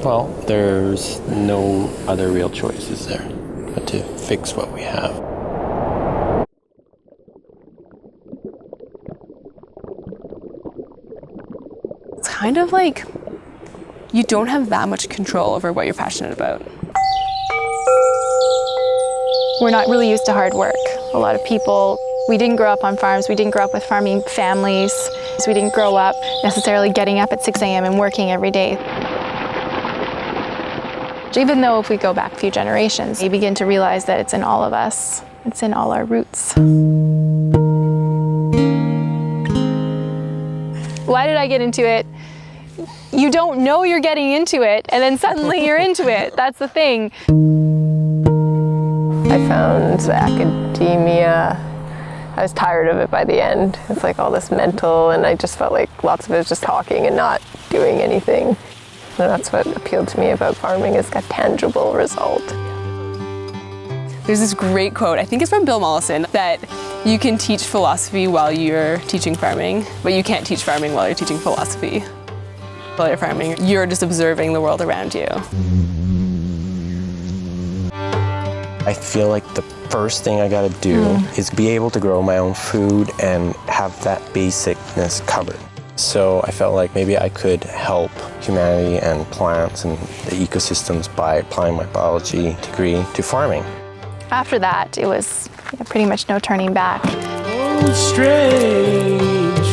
Well, there's no other real choices there but to fix what we have. It's kind of like you don't have that much control over what you're passionate about. We're not really used to hard work. A lot of people, we didn't grow up on farms, we didn't grow up with farming families, so we didn't grow up necessarily getting up at 6 a.m. and working every day. Even though if we go back a few generations, you begin to realize that it's in all of us. It's in all our roots. Why did I get into it? You don't know you're getting into it, and then suddenly you're into it. That's the thing. I found academia, I was tired of it by the end. It's like all this mental, and I just felt like lots of it was just talking and not doing anything. And that's what appealed to me about farming, is a tangible result. There's this great quote, I think it's from Bill Mollison, that you can teach philosophy while you're teaching farming, but you can't teach farming while you're teaching philosophy. While you're farming, you're just observing the world around you. I feel like the first thing I gotta do is be able to grow my own food and have that basicness covered. So I felt like maybe I could help humanity and plants and the ecosystems by applying my biology degree to farming. After that, it was pretty much no turning back. Oh, strange,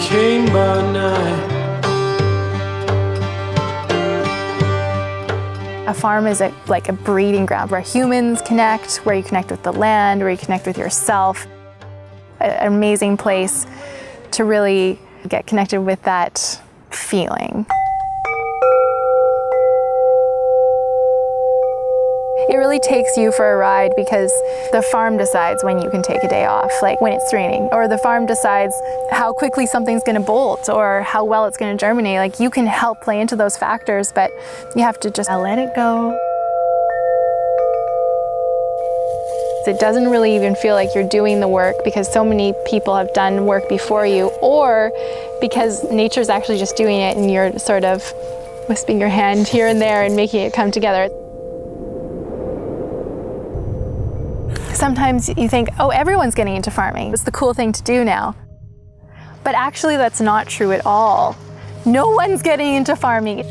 came by night. A farm is like a breeding ground where humans connect, where you connect with the land, where you connect with yourself. An amazing place to really get connected with that feeling. It really takes you for a ride because the farm decides when you can take a day off, like when it's raining, or the farm decides how quickly something's going to bolt or how well it's going to germinate. Like you can help play into those factors, but you have to just let it go. It doesn't really even feel like you're doing the work because so many people have done work before you, or because nature's actually just doing it and you're sort of wisping your hand here and there and making it come together. Sometimes you think, oh, everyone's getting into farming. It's the cool thing to do now. But actually that's not true at all. No one's getting into farming.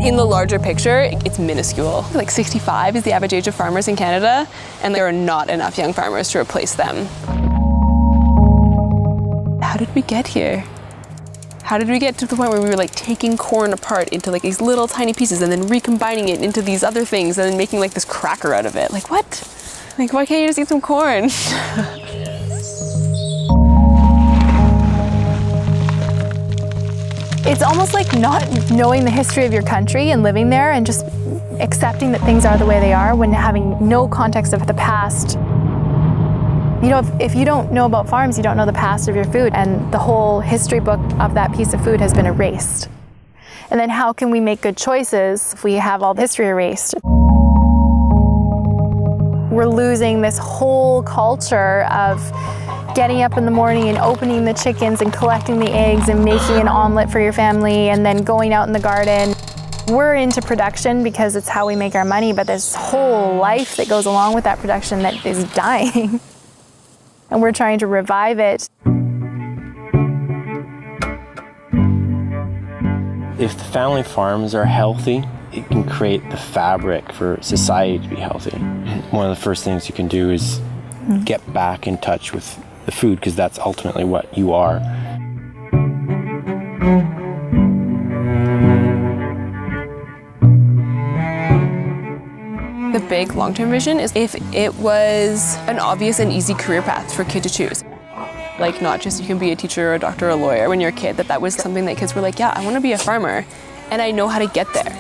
In the larger picture, it's minuscule. Like 65 is the average age of farmers in Canada, and there are not enough young farmers to replace them. How did we get here? How did we get to the point where we were like taking corn apart into like these little tiny pieces and then recombining it into these other things and then making like this cracker out of it? Like what? Like why can't you just eat some corn? It's almost like not knowing the history of your country and living there and just accepting that things are the way they are when having no context of the past. You know, if you don't know about farms, you don't know the past of your food, and the whole history book of that piece of food has been erased. And then how can we make good choices if we have all the history erased? We're losing this whole culture of getting up in the morning and opening the chickens and collecting the eggs and making an omelet for your family and then going out in the garden. We're into production because it's how we make our money, but there's whole life that goes along with that production that is dying. And we're trying to revive it. If the family farms are healthy, it can create the fabric for society to be healthy. One of the first things you can do is get back in touch with the food, because that's ultimately what you are. The big long-term vision is if it was an obvious and easy career path for a kid to choose. Like not just you can be a teacher or a doctor or a lawyer when you're a kid, that was something that kids were like, yeah, I want to be a farmer and I know how to get there.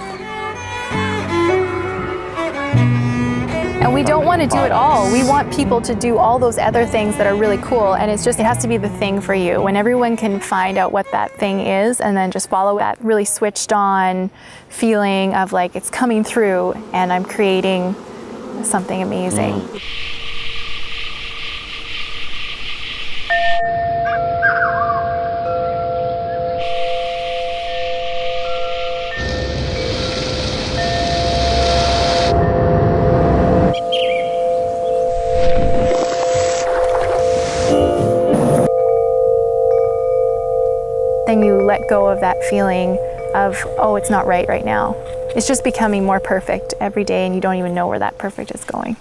And we don't want to do it all. We want people to do all those other things that are really cool, and it has to be the thing for you. When everyone can find out what that thing is and then just follow that really switched on feeling of like it's coming through and I'm creating something amazing. let go of that feeling of, oh, it's not right now. It's just becoming more perfect every day, and you don't even know where that perfect is going.